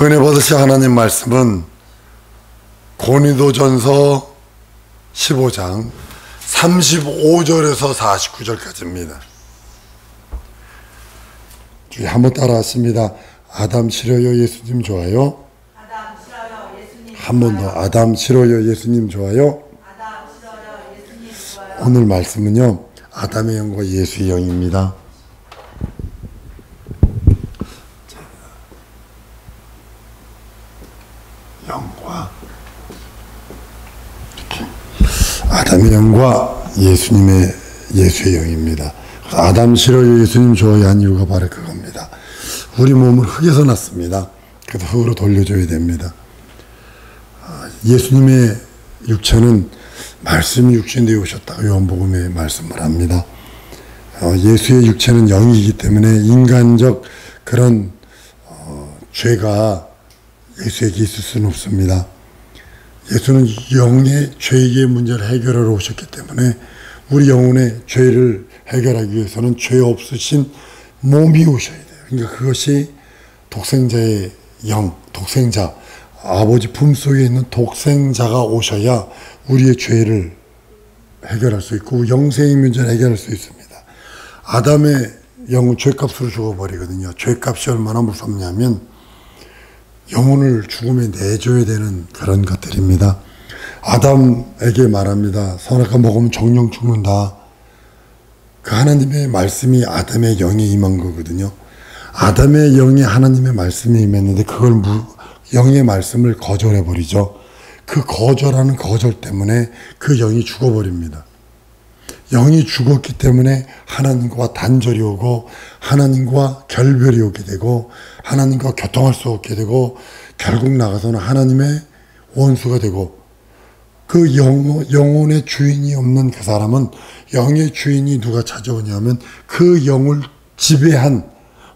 은혜 받으신 하나님 말씀은 고린도전서 15장 35절에서 49절까지입니다. 주의 한번 따라 하십니다. 아담 싫어요 예수님 좋아요. 아담 싫어요 예수님 한 번 더. 아담 싫어요 예수님 좋아요. 아담 싫어요 예수님 좋아요. 오늘 말씀은요, 아담의 영과 예수의 영입니다. 영과 이렇게 아담의 영과 예수의 영입니다. 아담 싫어요 예수님 좋아요 한 이유가 바로 그겁니다. 우리 몸은 흙에서 났습니다. 그래서 흙으로 돌려줘야 됩니다. 예수님의 육체는 말씀이 육신이 되어 오셨다고 요한복음에 말씀을 합니다. 예수의 육체는 영이기 때문에 인간적 그런 죄가 예수에게 있을 수는 없습니다. 예수는 영의 죄의 문제를 해결하러 오셨기 때문에 우리 영혼의 죄를 해결하기 위해서는 죄 없으신 몸이 오셔야 돼요. 그러니까 그것이 독생자의 영, 독생자, 아버지 품속에 있는 독생자가 오셔야 우리의 죄를 해결할 수 있고 영생의 문제를 해결할 수 있습니다. 아담의 영은 죄값으로 죽어버리거든요. 죄값이 얼마나 무섭냐면 영혼을 죽음에 내줘야 되는 그런 것들입니다. 아담에게 말합니다. 선악과 먹으면 정령 죽는다. 그 하나님의 말씀이 아담의 영에 임한 거거든요. 아담의 영에 하나님의 말씀이 임했는데 그걸 영의 말씀을 거절해버리죠. 그 거절하는 거절 때문에 그 영이 죽어버립니다. 영이 죽었기 때문에 하나님과 단절이 오고 하나님과 결별이 오게 되고 하나님과 교통할 수 없게 되고 결국 나가서는 하나님의 원수가 되고 그 영혼의 주인이 없는 그 사람은 영의 주인이 누가 찾아오냐면 그 영을 지배한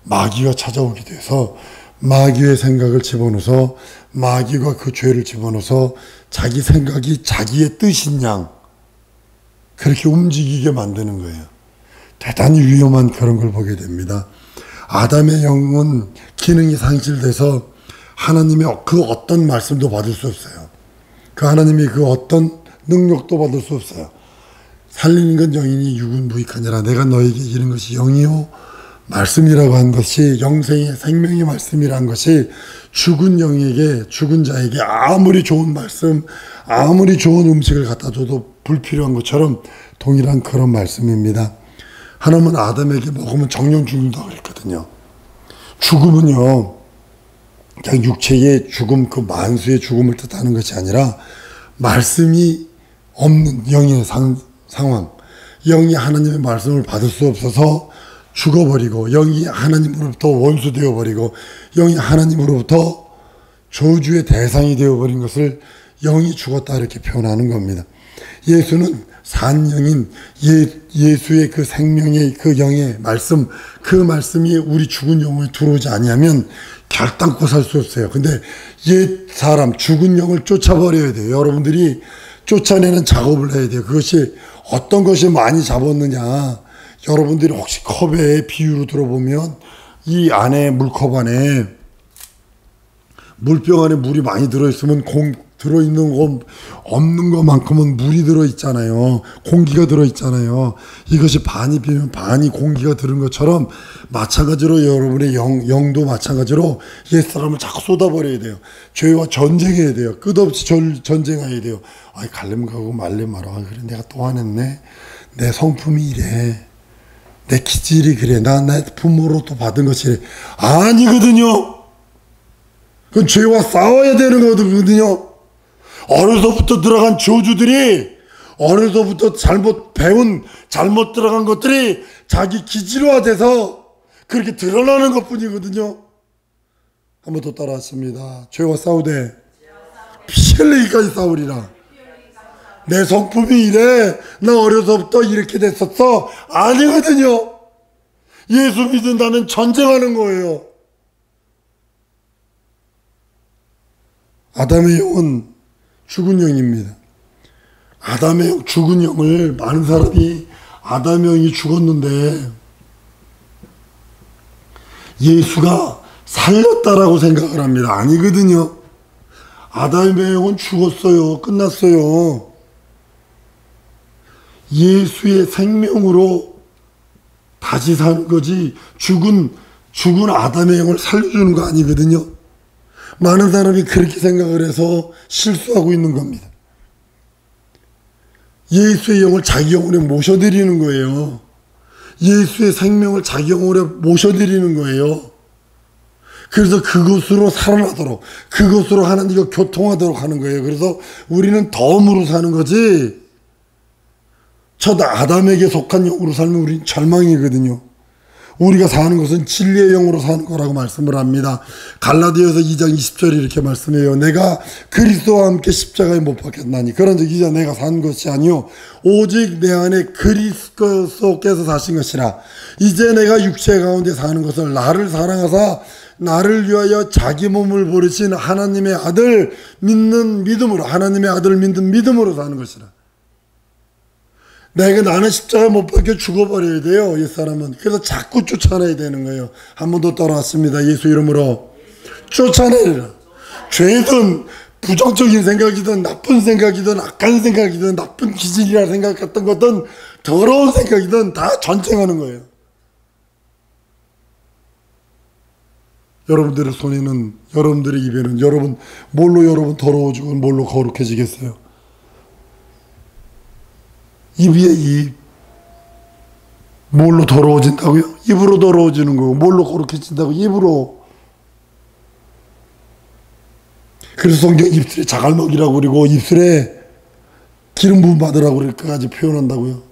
마귀가 찾아오게 돼서 마귀의 생각을 집어넣어서 마귀가 그 죄를 집어넣어서 자기 생각이 자기의 뜻인 양 그렇게 움직이게 만드는 거예요. 대단히 위험한 그런 걸 보게 됩니다. 아담의 영은 기능이 상실돼서 하나님의 그 어떤 말씀도 받을 수 없어요. 그 하나님이 그 어떤 능력도 받을 수 없어요. 살리는 건 영이니 육은 무익하니라. 내가 너에게 이른 것이 영이요 말씀이라고 한 것이 영생의 생명의 말씀이라는 것이 죽은 영에게 죽은 자에게 아무리 좋은 말씀 아무리 좋은 음식을 갖다 줘도 불필요한 것처럼 동일한 그런 말씀입니다. 하나님은 아담에게 먹으면 정령 죽는다고 그랬거든요. 죽음은요 그냥 육체의 죽음 그 만수의 죽음을 뜻하는 것이 아니라 말씀이 없는 영의 상황 영이 하나님의 말씀을 받을 수 없어서 죽어버리고 영이 하나님으로부터 원수 되어버리고 영이 하나님으로부터 저주의 대상이 되어버린 것을 영이 죽었다 이렇게 표현하는 겁니다. 예수는 산영인 예수의 그 생명의 그 영의 말씀 그 말씀이 우리 죽은 영혼에 들어오지 아니하면 결단코 살 수 없어요. 근데 옛 사람 죽은 영을 쫓아버려야 돼요. 여러분들이 쫓아내는 작업을 해야 돼요. 그것이 어떤 것이 많이 잡았느냐 여러분들이 혹시 컵의 비유로 들어보면 이 안에 물컵 안에 물병 안에 물이 많이 들어있으면 들어있는 거 없는 것만큼은 물이 들어있잖아요. 공기가 들어있잖아요. 이것이 반이 비면 반이 공기가 들은 것처럼 마찬가지로 여러분의 영도 마찬가지로 옛사람을 자꾸 쏟아버려야 돼요. 죄와 전쟁해야 돼요. 끝없이 전쟁해야 돼요. 아이 갈래면 가고 말래면 말아. 그래 내가 또 화냈네. 내 성품이 이래. 내 기질이 그래. 내 부모로 또 받은 것이 아니거든요. 그건 죄와 싸워야 되는 거거든요. 어려서부터 들어간 저주들이 어려서부터 잘못 들어간 것들이 자기 기질화돼서 그렇게 드러나는 것뿐이거든요. 한 번 더 따라하십니다. 죄와 싸우되 피 흘리기까지 싸우리라. 내 성품이 이래. 나 어려서부터 이렇게 됐었어. 아니거든요. 예수 믿는다면 전쟁하는 거예요. 아담의 영은 죽은 영입니다. 아담의 영, 죽은 영을 많은 사람이 아담의 영이 죽었는데 예수가 살렸다라고 생각을 합니다. 아니거든요. 아담의 영은 죽었어요. 끝났어요. 예수의 생명으로 다시 사는 거지 죽은 아담의 영을 살려주는 거 아니거든요. 많은 사람이 그렇게 생각을 해서 실수하고 있는 겁니다. 예수의 영을 자기 영혼에 모셔드리는 거예요. 예수의 생명을 자기 영혼에 모셔드리는 거예요. 그래서 그것으로 살아나도록, 그것으로 하나님과 교통하도록 하는 거예요. 그래서 우리는 덤으로 사는 거지, 첫 아담에게 속한 영으로 살면 우리는 절망이거든요. 우리가 사는 것은 진리의 영으로 사는 거라고 말씀을 합니다. 갈라디아서 2장 20절에 이렇게 말씀해요. 내가 그리스도와 함께 십자가에 못 박혔나니 그런즉 이제 내가 산 것이 아니요 오직 내 안에 그리스도께서 사신 것이라. 이제 내가 육체 가운데 사는 것을 나를 사랑하사 나를 위하여 자기 몸을 버리신 하나님의 아들 믿는 믿음으로, 하나님의 아들을 믿는 믿음으로 사는 것이라. 나는 십자가에 못 박혀 죽어버려야 돼요, 옛사람은. 그래서 자꾸 쫓아내야 되는 거예요. 한 번 더 따라왔습니다. 예수 이름으로 쫓아내라. 죄든 부정적인 생각이든 나쁜 생각이든 악한 생각이든 나쁜 기질이라 생각했던 것든 더러운 생각이든 다 전쟁하는 거예요. 여러분들의 손에는, 여러분들의 입에는 뭘로 더러워지고 뭘로 거룩해지겠어요? 입이에 입. 뭘로 더러워진다고요? 입으로 더러워지는 거고. 뭘로 거룩해진다고? 입으로. 그래서 성경 입술에 자갈먹이라고 그러고 입술에 기름 부음 받으라고 그렇게까지 표현한다고요.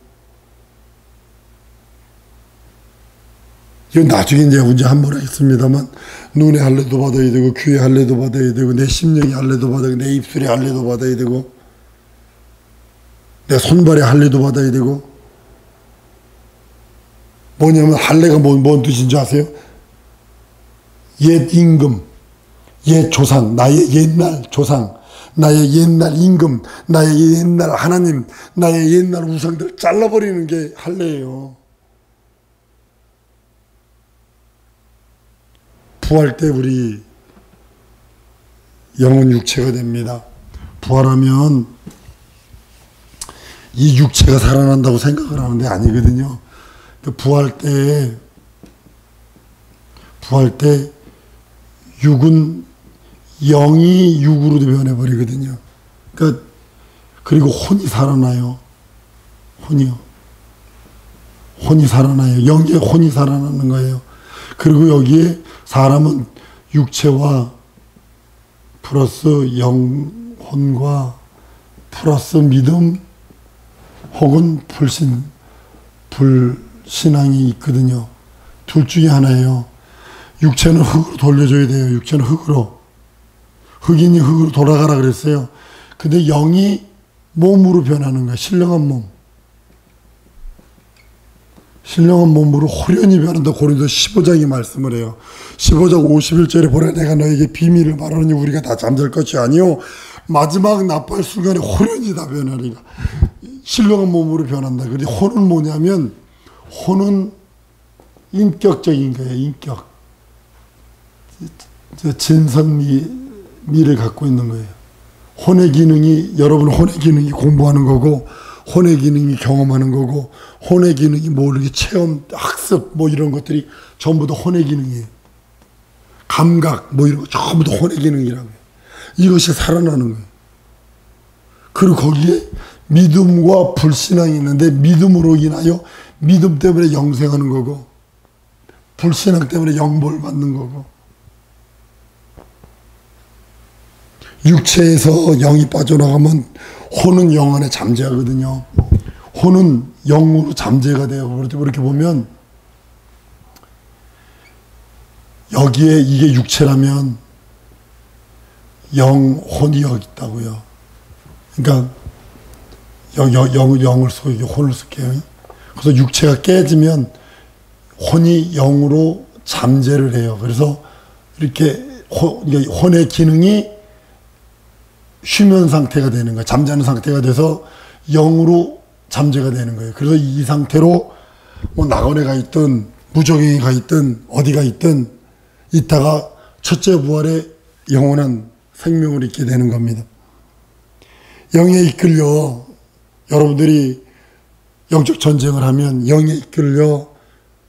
이건 나중에 이제 한번 하겠습니다만, 눈에 할례도 받아야 되고 귀에 할례도 받아야 되고 내 심령에 할례도 받아야 되고 내 입술에 할례도 받아야 되고 내 손발에 할례도 받아야 되고. 뭐냐면 할례가 뭔 뜻인지 아세요? 옛 임금, 옛 조상, 나의 옛날 조상, 나의 옛날 임금, 나의 옛날 하나님, 나의 옛날 우상들 잘라버리는 게 할례예요. 부활 때 우리 영혼 육체가 됩니다. 부활하면 이 육체가 살아난다고 생각을 하는데 아니거든요. 부활 때 육은 영이 육으로 변해버리거든요. 그리고 혼이 살아나요. 혼이 살아나요. 영의 혼이 살아나는 거예요. 그리고 여기에 사람은 육체와 플러스 영혼과 플러스 믿음 혹은 불신앙이 있거든요. 둘 중에 하나예요. 육체는 흙으로 돌려줘야 돼요. 육체는 흙으로. 흙인이 흙으로 돌아가라 그랬어요. 근데 영이 몸으로 변하는 거예요. 신령한 몸. 신령한 몸으로 호련히 변한다. 고린도 15장이 말씀을 해요. 15장 51절에 보라 내가 너에게 비밀을 말하느니 우리가 다 잠들 것이 아니요 마지막 납발 순간에 호련히 다 변하리라. 신령한 몸으로 변한다. 그런데 혼은 뭐냐면 혼은 인격적인 거예요. 인격. 진선미를 갖고 있는 거예요. 혼의 기능이, 여러분 혼의 기능이 공부하는 거고 혼의 기능이 경험하는 거고 혼의 기능이 이렇게 체험, 학습 이런 것들이 전부 다 혼의 기능이에요. 감각 이런 거 전부 다 혼의 기능이라고요. 이것이 살아나는 거예요. 그리고 거기에 믿음과 불신앙이 있는데 믿음으로 인하여 믿음 때문에 영생하는 거고 불신앙 때문에 영벌 받는 거고. 육체에서 영이 빠져나가면 혼은 영 안에 잠재하거든요. 혼은 영으로 잠재가 돼요. 그렇게 보면 여기에 이게 육체라면 혼이 여기 있다고요. 그러니까 영을 속이게 혼을 속여요. 그래서 육체가 깨지면 혼이 영으로 잠재를 해요. 그래서 이렇게 혼의 기능이 쉬면 상태가 되는 거예요. 잠자는 상태가 돼서 영으로 잠재가 되는 거예요. 그래서 이 상태로 낙원에 가 있든 무적행에 가 있든 어디가 있든 있다가 첫째 부활에 영원한 생명을 잊게 되는 겁니다. 영에 이끌려 여러분들이 영적 전쟁을 하면 영에 이끌려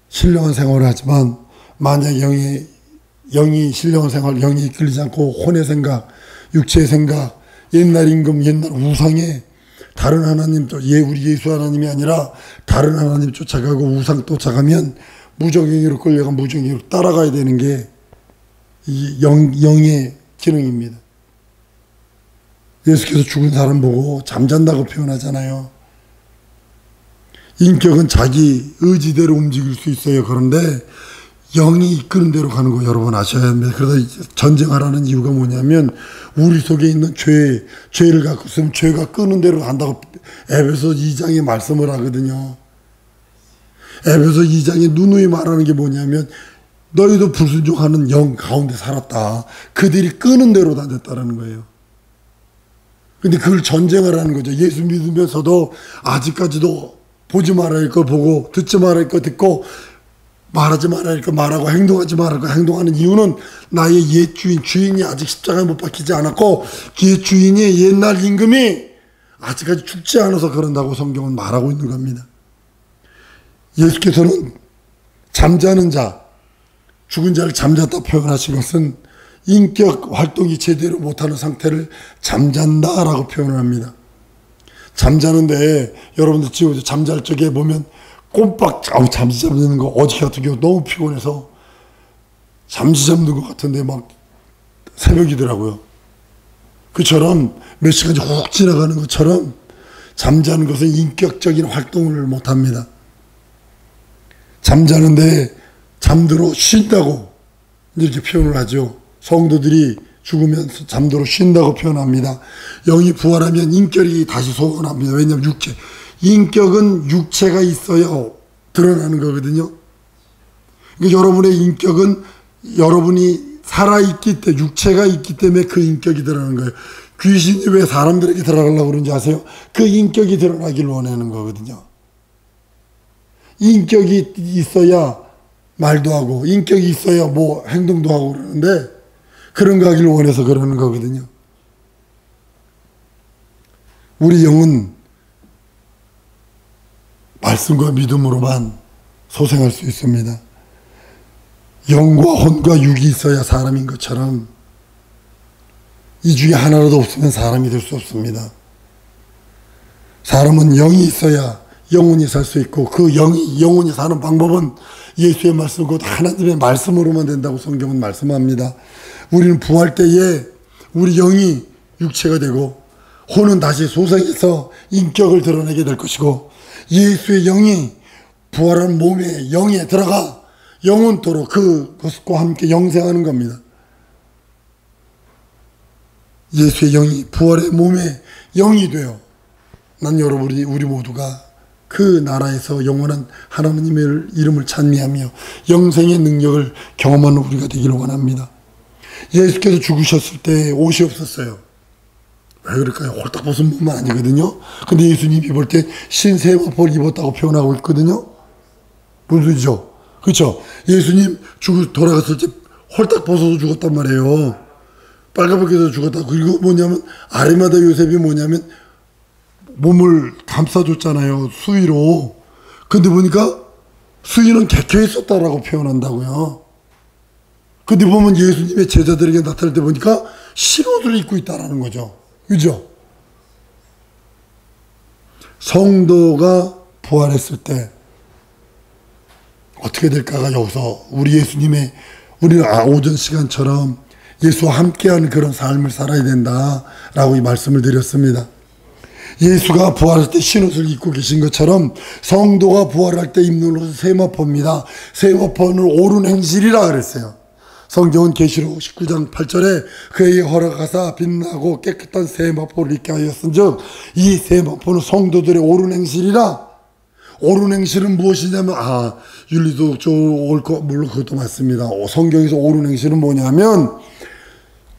신령한 생활을 하지만 만약 영이 신령한 생활, 영이 이끌리지 않고 혼의 생각, 육체의 생각, 옛날 임금, 옛날 우상에 다른 하나님, 우리 예수 하나님이 아니라 다른 하나님 쫓아가고 우상 쫓아가면 무정행위로 끌려가 무정행위로 따라가야 되는 게 이 영의 기능입니다. 예수께서 죽은 사람 보고 잠잔다고 표현하잖아요. 인격은 자기 의지대로 움직일 수 있어요. 그런데 영이 이끄는 대로 가는 거 여러분 아셔야 합니다. 그래서 전쟁하라는 이유가 뭐냐면 우리 속에 있는 죄를 갖고 있으면 죄가 끄는 대로 간다고 에베소 2장에 말씀을 하거든요. 에베소 2장에 누누이 말하는 게 뭐냐면 너희도 불순종하는 영 가운데 살았다. 그들이 끄는 대로 다녔다라는 거예요. 근데 그걸 전쟁하라는 거죠. 예수 믿으면서도 아직까지도 보지 말아야 할 거 보고 듣지 말아야 할 거 듣고 말하지 말아야 할 거 말하고 행동하지 말아야 할 거 행동하는 이유는 나의 옛 주인이 아직 십자가에 못 박히지 않았고 옛 주인이 옛날 임금이 아직까지 죽지 않아서 그런다고 성경은 말하고 있는 겁니다. 예수께서는 잠자는 자, 죽은 자를 잠잤다 표현하신 것은 인격 활동이 제대로 못하는 상태를 잠잔다라고 표현을 합니다. 잠자는데 여러분들 지금 잠잘 적에 보면 꼼빡 잠시 잠드는 거 어제 같은 경우 너무 피곤해서 잠시 잠든 것 같은데 막 새벽이더라고요. 그처럼 몇 시간이 훅 지나가는 것처럼 잠자는 것은 인격적인 활동을 못합니다. 잠자는데 잠들어 쉰다고 이렇게 표현을 하죠. 성도들이 죽으면서 잠들어 쉰다고 표현합니다. 영이 부활하면 인격이 다시 소원합니다. 왜냐하면 인격은 육체가 있어야 드러나는 거거든요. 그러니까 여러분의 인격은 여러분이 살아있기 때문에 육체가 있기 때문에 그 인격이 드러나는 거예요. 귀신이 왜 사람들에게 들어가려고 그러는지 아세요? 그 인격이 드러나길 원하는 거거든요. 인격이 있어야 말도 하고 인격이 있어야 뭐 행동도 하고 그러는데 그런 거 하길 원해서 그러는 거거든요. 우리 영은 말씀과 믿음으로만 소생할 수 있습니다. 영과 혼과 육이 있어야 사람인 것처럼 이 중에 하나라도 없으면 사람이 될 수 없습니다. 사람은 영이 있어야 영혼이 살 수 있고 그 영혼이 사는 방법은 예수의 말씀, 곧 하나님의 말씀으로만 된다고 성경은 말씀합니다. 우리는 부활 때에 우리 영이 육체가 되고 혼은 다시 소생해서 인격을 드러내게 될 것이고 예수의 영이 부활한 몸에 영에 들어가 영원토록 그것과 함께 영생하는 겁니다. 예수의 영이 부활의 몸에 영이 되어 난 여러분이 우리 모두가 그 나라에서 영원한 하나님의 이름을 찬미하며 영생의 능력을 경험하는 우리가 되기를 원합니다. 예수께서 죽으셨을 때 옷이 없었어요. 왜 그럴까요? 홀딱 벗은 몸만 아니거든요. 근데 예수님이 볼 때 신세마포를 입었다고 표현하고 있거든요. 무슨 소리죠? 그렇죠? 예수님 돌아갔을 때 홀딱 벗어서 죽었단 말이에요. 빨갛게 해서 죽었다. 그리고 뭐냐면 아리마다 요셉이 뭐냐면 몸을 감싸줬잖아요. 수의로. 근데 보니까 수의는 객혀 있었다라고 표현한다고요. 근데 보면 예수님의 제자들에게 나타날 때 보니까 실옷을 입고 있다라는 거죠. 그죠? 성도가 부활했을 때 어떻게 될까가 여기서 우리 예수님의 우리는 오전 시간처럼 예수와 함께하는 그런 삶을 살아야 된다라고 이 말씀을 드렸습니다. 예수가 부활할 때 신옷을 입고 계신 것처럼 성도가 부활할 때 입는 옷은 세마포입니다. 세마포는 옳은 행실이라 그랬어요. 성경은 계시록 19장 8절에 그에게 허락하사 빛나고 깨끗한 세마포를 입게 하였은즉 이 세마포는 성도들의 옳은 행실이라. 옳은 행실은 무엇이냐면 윤리도 옳고 물론 그것도 맞습니다. 성경에서 옳은 행실은 뭐냐면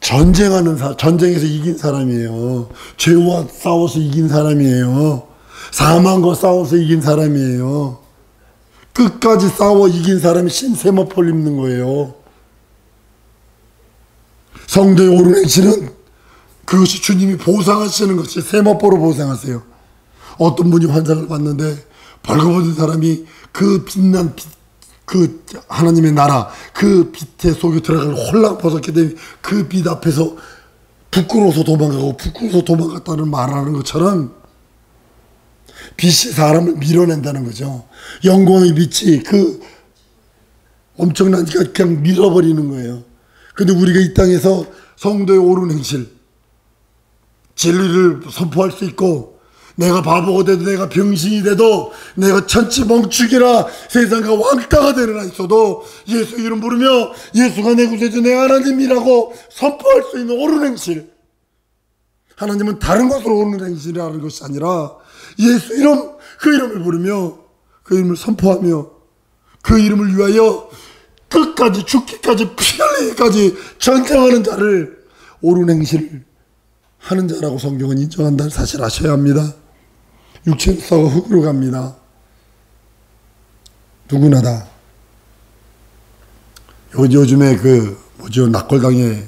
전쟁에서 이긴 사람이에요. 죄와 싸워서 이긴 사람이에요. 사망과 싸워서 이긴 사람이에요. 끝까지 싸워 이긴 사람이 신세마포를 입는 거예요. 성도의 옳은 행실은 그것이 주님이 보상하시는 것이 세마포로 보상하세요. 어떤 분이 환상을 봤는데 벌거벗은 사람이 그 빛난 그 하나님의 나라 그 빛의 속에 들어갈 홀랑 벗었기 때문에 그 빛 앞에서 부끄러워서 도망가고 부끄러워서 도망갔다는 말하는 것처럼 빛이 사람을 밀어낸다는 거죠. 영광의 빛이 그 엄청난 빛이 그냥 밀어버리는 거예요. 근데 우리가 이 땅에서 성도의 옳은 행실, 진리를 선포할 수 있고, 내가 바보가 돼도 내가 병신이 돼도 내가 천치 멍축이라 세상과 왕따가 되느라 있어도 예수 이름 부르며 예수가 내 구세주 내 하나님이라고 선포할 수 있는 옳은 행실. 하나님은 다른 것으로 옳은 행실이라는 것이 아니라 예수 이름, 그 이름을 부르며 그 이름을 선포하며 그 이름을 위하여 끝까지 죽기까지 피 흘리기까지 전쟁하는 자를 옳은 행실을 하는 자라고 성경은 인정한다는 사실 아셔야 합니다. 육체는 썩어 흙으로 갑니다. 누구나 다. 요즘에 낙골당에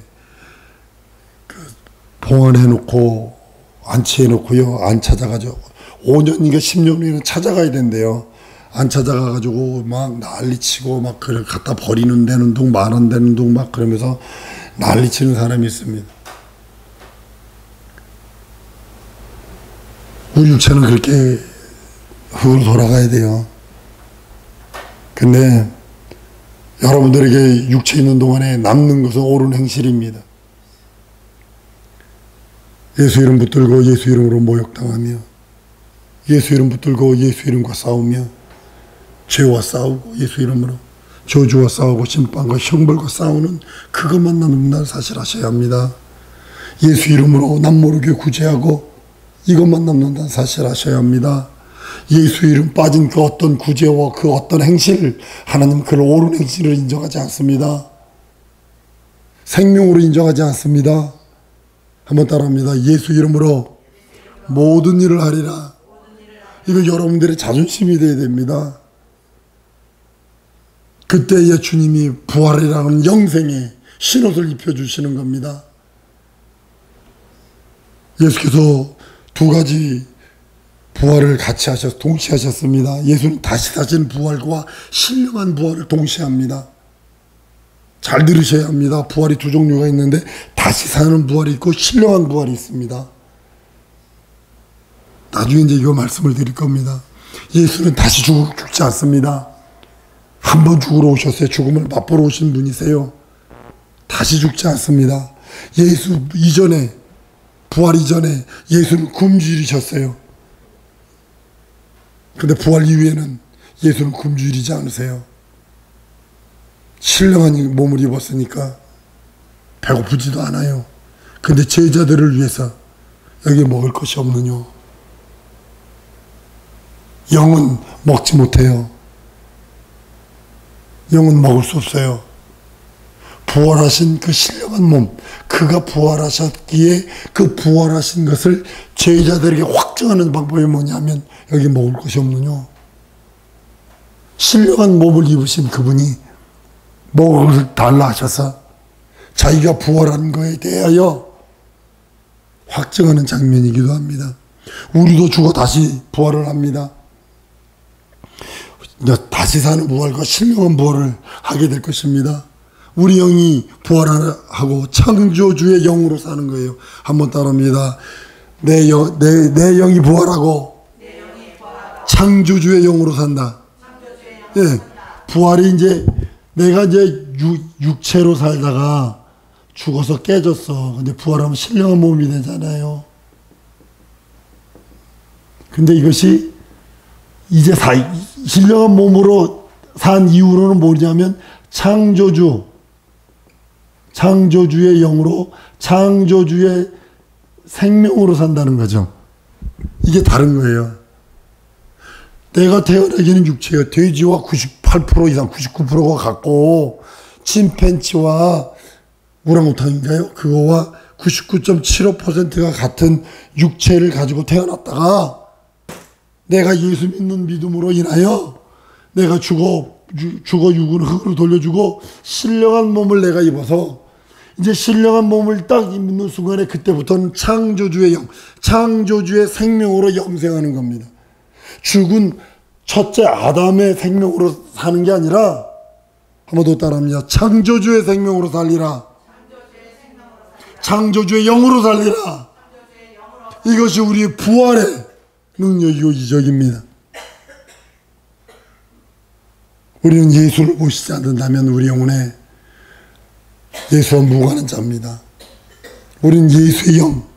봉헌해놓고 안치해놓고요. 안 찾아가지고 5년인가 10년이나 찾아가야 된대요. 안 찾아가가지고 막 난리치고 막 그걸 갖다 버리는 데는 둥 만원 되는 둥 막 그러면서 난리치는 사람이 있습니다. 우리 육체는 그렇게 흙으로 돌아가야 돼요. 근데 여러분들에게 육체 있는 동안에 남는 것은 옳은 행실입니다. 예수 이름 붙들고 예수 이름으로 모욕당하며 예수 이름 붙들고 예수 이름과 싸우며 죄와 싸우고 예수 이름으로 저주와 싸우고 심판과 형벌과 싸우는 그것만 남는다는 사실 아셔야 합니다. 예수 이름으로 남모르게 구제하고 이것만 남는다는 사실 아셔야 합니다. 예수 이름 빠진 그 어떤 구제와 그 어떤 행실, 하나님 그 옳은 행실을 인정하지 않습니다. 생명으로 인정하지 않습니다. 한번 따라합니다. 예수 이름으로 모든 일을 하리라. 이거 여러분들의 자존심이 되어야 됩니다. 그때에 주님이 부활이라는 영생의 신옷을 입혀주시는 겁니다. 예수께서 두 가지 부활을 같이 동시에 하셨습니다. 예수는 다시 사신 부활과 신령한 부활을 동시에 합니다. 잘 들으셔야 합니다. 부활이 두 종류가 있는데 다시 사는 부활이 있고 신령한 부활이 있습니다. 나중에 이제 이거 말씀을 드릴 겁니다. 예수는 다시 죽지 않습니다. 한 번 죽으러 오셨어요. 죽음을 맛보러 오신 분이세요. 다시 죽지 않습니다. 예수 이전에, 부활 이전에 예수는 굶주리셨어요. 근데 부활 이후에는 예수는 굶주리지 않으세요. 신령한 몸을 입었으니까 배고프지도 않아요. 근데 제자들을 위해서 여기 먹을 것이 없느뇨. 영은 먹지 못해요. 영은 먹을 수 없어요. 부활하신 그 신령한 몸, 그가 부활하셨기에 그 부활하신 것을 제자들에게 확증하는 방법이 뭐냐면 여기 먹을 것이 없느뇨. 신령한 몸을 입으신 그분이 먹을 것을 달라 하셔서 자기가 부활한 거에 대하여 확증하는 장면이기도 합니다. 우리도 죽어 다시 부활을 합니다. 다시 사는 부활과 신령한 부활을 하게 될 것입니다. 우리 영이 부활하고 창조주의 영으로 사는 거예요. 한번 따라합니다. 내 영이 부활하고 창조주의 영으로 산다. 예, 부활이 이제 내가 이제 육체로 살다가 죽어서 깨졌어. 근데 부활하면 신령한 몸이 되잖아요. 근데 이것이 이제 신령한 몸으로 산 이후로는 뭐냐면 창조주의 영으로 창조주의 생명으로 산다는 거죠. 이게 다른 거예요. 내가 태어나기는 육체예요. 돼지와 98% 이상 99%가 같고 침팬지와 우랑우탕인가요? 그거와 99.75%가 같은 육체를 가지고 태어났다가 내가 예수 믿는 믿음으로 인하여 내가 죽어 육은 흙으로 돌려주고 신령한 몸을 내가 입어서 이제 신령한 몸을 딱 입는 순간에 그때부터는 창조주의 영, 창조주의 생명으로 영생하는 겁니다. 죽은 첫째 아담의 생명으로 사는 게 아니라, 한 번 더 따라합니다. 창조주의 생명으로 살리라. 창조주의 영으로 살리라. 이것이 우리의 부활의 능력이고 이적입니다. 우리는 예수를 모시지 않는다면 우리 영혼에 예수와 무관한 자입니다. 우리는 예수의 영,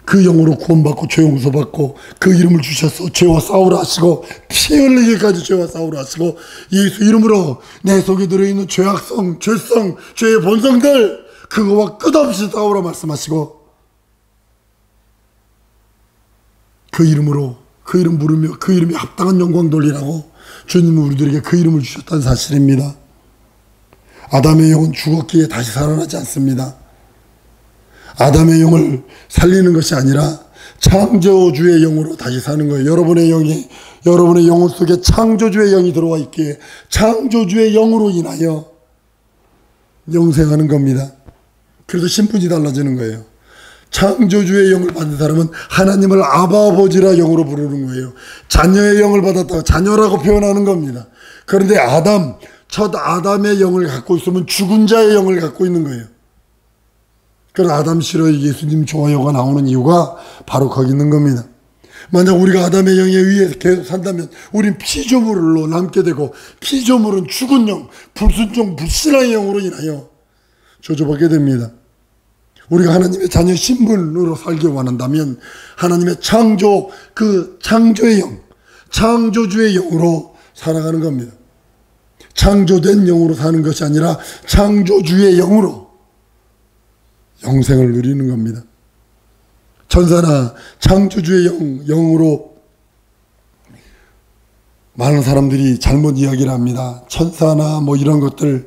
그 영으로 구원받고 죄 용서받고 그 이름을 주셔서 죄와 싸우라 하시고 피 흘리기까지 죄와 싸우라 하시고 예수 이름으로 내 속에 들어있는 죄악성, 죄성, 죄의 본성들 그거와 끝없이 싸우라 말씀하시고 그 이름으로 그 이름 부르며 그 이름에 합당한 영광 돌리라고 주님은 우리들에게 그 이름을 주셨다는 사실입니다. 아담의 영은 죽었기에 다시 살아나지 않습니다. 아담의 영을 살리는 것이 아니라 창조주의 영으로 다시 사는 거예요. 여러분의 영혼 속에 창조주의 영이 들어와 있기에 창조주의 영으로 인하여 영생하는 겁니다. 그래서 신분이 달라지는 거예요. 창조주의 영을 받은 사람은 하나님을 아바 아버지라 영으로 부르는 거예요. 자녀의 영을 받았다가 자녀라고 표현하는 겁니다. 그런데 첫 아담의 영을 갖고 있으면 죽은 자의 영을 갖고 있는 거예요. 그래서 아담 싫어요, 예수님 좋아요가 나오는 이유가 바로 거기 있는 겁니다. 만약 우리가 아담의 영에 의해 계속 산다면 우린 피조물로 남게 되고 피조물은 죽은 영, 불순종, 불신앙의 영으로 인하여 저주받게 됩니다. 우리가 하나님의 자녀 신분으로 살기 원한다면 하나님의 창조의 영, 창조주의 영으로 살아가는 겁니다. 창조된 영으로 사는 것이 아니라 창조주의 영으로 영생을 누리는 겁니다. 천사나 창조주의 영으로 많은 사람들이 잘못 이야기를 합니다. 천사나 뭐 이런 것들을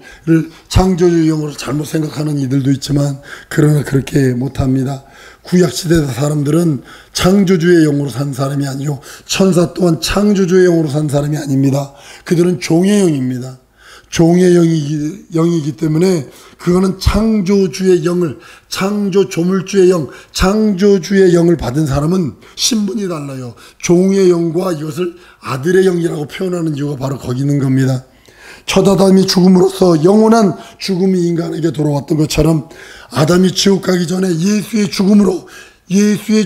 창조주의 영으로 잘못 생각하는 이들도 있지만 그러나 그렇게 못합니다. 구약시대 사람들은 창조주의 영으로 산 사람이 아니요 천사 또한 창조주의 영으로 산 사람이 아닙니다. 그들은 종의 영입니다. 종의 영이기 때문에 그거는 창조주의 영을, 창조 조물주의 영, 창조주의 영을 받은 사람은 신분이 달라요. 종의 영과 이것을 아들의 영이라고 표현하는 이유가 바로 거기 있는 겁니다. 첫 아담이 죽음으로써 영원한 죽음이 인간에게 돌아왔던 것처럼 아담이 지옥 가기 전에 예수의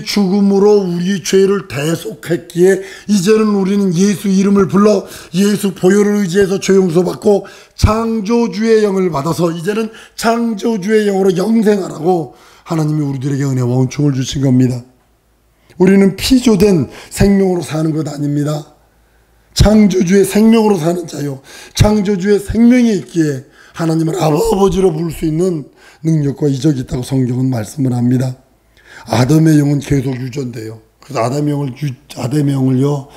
죽음으로 우리 죄를 대속했기에 이제는 우리는 예수 이름을 불러 예수 보혈을 의지해서 죄 용서받고 창조주의 영을 받아서 이제는 창조주의 영으로 영생하라고 하나님이 우리들에게 은혜와 은총을 주신 겁니다. 우리는 피조된 생명으로 사는 것 아닙니다. 창조주의 생명으로 사는 자요, 창조주의 생명이 있기에 하나님을 아버지로 부를 수 있는 능력과 이적이 있다고 성경은 말씀을 합니다. 아담의 영은 계속 유전돼요. 그래서 아담의 영을요,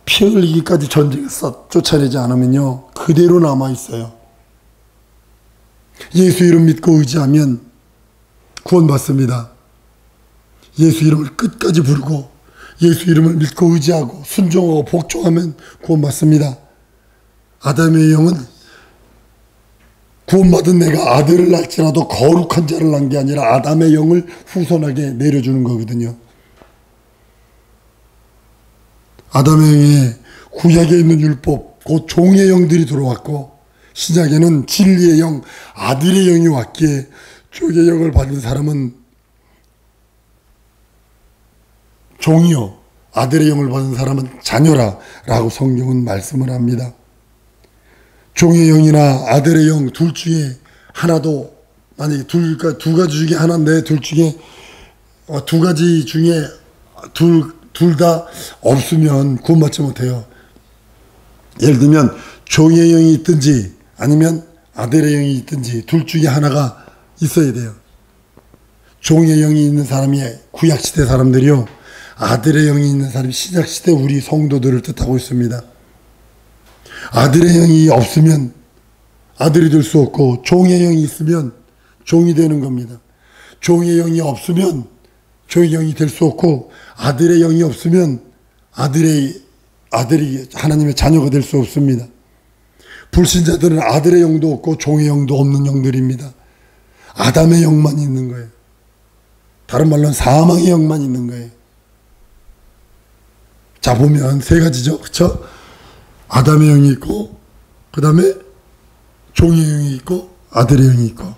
피 흘리기까지 전쟁에 쫓아내지 않으면요, 그대로 남아있어요. 예수 이름 믿고 의지하면 구원받습니다. 예수 이름을 끝까지 부르고 예수 이름을 믿고 의지하고 순종하고 복종하면 구원받습니다. 아담의 영은 구원받은 내가 아들을 낳을지라도 거룩한 자를 낳은 게 아니라 아담의 영을 후손하게 내려주는 거거든요. 아담의 영에 구약에 있는 율법, 곧 종의 영들이 들어왔고 신약에는 진리의 영, 아들의 영이 왔기에 종의 영을 받은 사람은 종이요, 아들의 영을 받은 사람은 자녀라 라고 성경은 말씀을 합니다. 종의 영이나 아들의 영 둘 중에 하나도, 만약에 두 가지 중에 하나인데 둘 중에 두 가지 중에 둘 다 없으면 구원받지 못해요. 예를 들면 종의 영이 있든지 아니면 아들의 영이 있든지 둘 중에 하나가 있어야 돼요. 종의 영이 있는 사람이 구약시대 사람들이요, 아들의 영이 있는 사람이 신약시대 우리 성도들을 뜻하고 있습니다. 아들의 영이 없으면 아들이 될 수 없고 종의 영이 있으면 종이 되는 겁니다. 종의 영이 없으면 종의 영이 될 수 없고 아들의 영이 없으면 아들이 하나님의 자녀가 될 수 없습니다. 불신자들은 아들의 영도 없고 종의 영도 없는 영들입니다. 아담의 영만 있는 거예요. 다른 말로는 사망의 영만 있는 거예요. 자, 보면 세 가지죠. 그렇죠? 아담의 영이 있고, 그 다음에 종의 영이 있고, 아들의 영이 있고.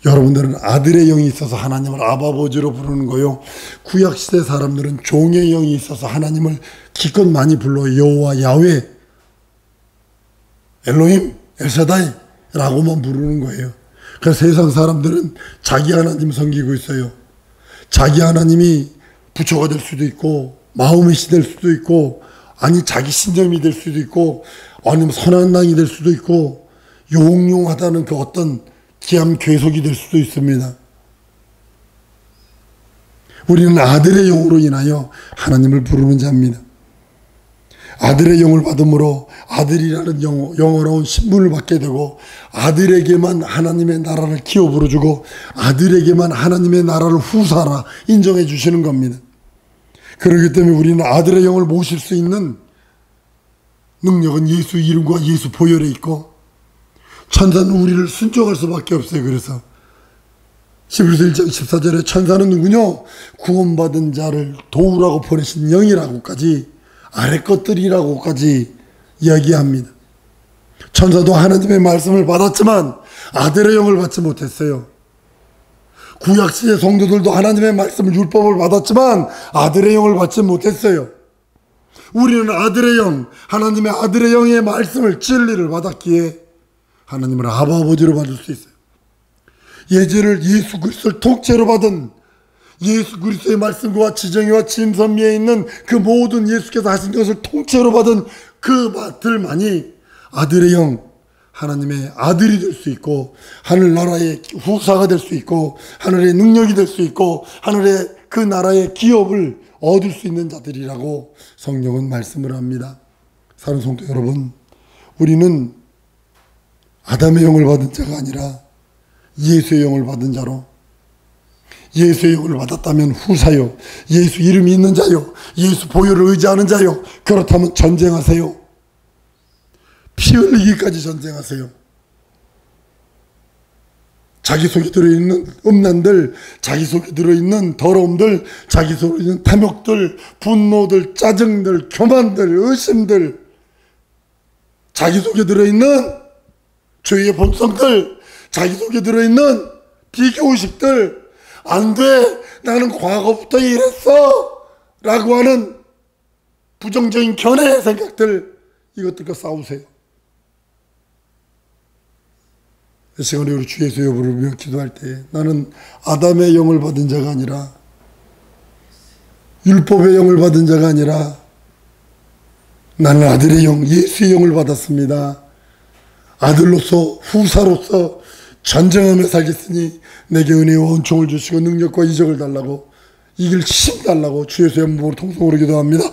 여러분들은 아들의 영이 있어서 하나님을 아버지로 부르는 거요. 구약시대 사람들은 종의 영이 있어서 하나님을 기껏 많이 불러 여호와, 야훼, 엘로힘, 엘샤다이 라고만 부르는 거예요. 그래서 세상 사람들은 자기 하나님 섬기고 있어요. 자기 하나님이 부처가 될 수도 있고, 마음의 시 될 수도 있고, 아니 자기 신점이 될 수도 있고, 아니면 선한 낭이 될 수도 있고, 용용하다는 그 어떤 기암 괴속이 될 수도 있습니다. 우리는 아들의 영으로 인하여 하나님을 부르는 자입니다. 아들의 영을 받음으로 아들이라는 영어로운 신분을 받게 되고, 아들에게만 하나님의 나라를 기어 부르주고, 아들에게만 하나님의 나라를 후사라 인정해 주시는 겁니다. 그렇기 때문에 우리는 아들의 영을 모실 수 있는 능력은 예수 이름과 예수 보혈에 있고, 천사는 우리를 순종할 수밖에 없어요. 그래서 히브리서 1장 14절에 천사는 누구냐? 구원받은 자를 도우라고 보내신 영이라고까지, 아래 것들이라고까지 이야기합니다. 천사도 하나님의 말씀을 받았지만 아들의 영을 받지 못했어요. 구약시대 성도들도 하나님의 말씀을, 율법을 받았지만 아들의 영을 받지 못했어요. 우리는 아들의 영, 하나님의 아들의 영의 말씀을, 진리를 받았기에 하나님을 아버지로 받을 수 있어요. 예죄를 예수 그리스도를 통째로 받은, 예수 그리스도의 말씀과 지정의와 진선미에 있는 그 모든 예수께서 하신 것을 통째로 받은 그들만이 아들의 영, 하나님의 아들이 될 수 있고, 하늘나라의 후사가 될 수 있고, 하늘의 능력이 될 수 있고, 하늘의 그 나라의 기업을 얻을 수 있는 자들이라고 성경은 말씀을 합니다. 사랑하는 성도 여러분, 우리는 아담의 영을 받은 자가 아니라 예수의 영을 받은 자로, 예수의 영을 받았다면 후사요, 예수 이름이 있는 자요, 예수 보혈을 의지하는 자요, 그렇다면 전쟁하세요. 피 흘리기까지 전쟁하세요. 자기 속에 들어있는 음란들, 자기 속에 들어있는 더러움들, 자기 속에 있는 탐욕들, 분노들, 짜증들, 교만들, 의심들, 자기 속에 들어있는 죄의 본성들, 자기 속에 들어있는 비교의식들, 안 돼, 나는 과거부터 이랬어 라고 하는 부정적인 견해의 생각들, 이것들과 싸우세요. 이 시간에 우리 주 예수의 부르며 기도할 때, 나는 아담의 영을 받은 자가 아니라, 율법의 영을 받은 자가 아니라, 나는 아들의 영, 예수의 영을 받았습니다. 아들로서, 후사로서 전쟁하며 살겠으니 내게 은혜와 은총을 주시고 능력과 이적을 달라고, 이길 힘 달라고 주 예수의 이름으로 통성으로 기도합니다.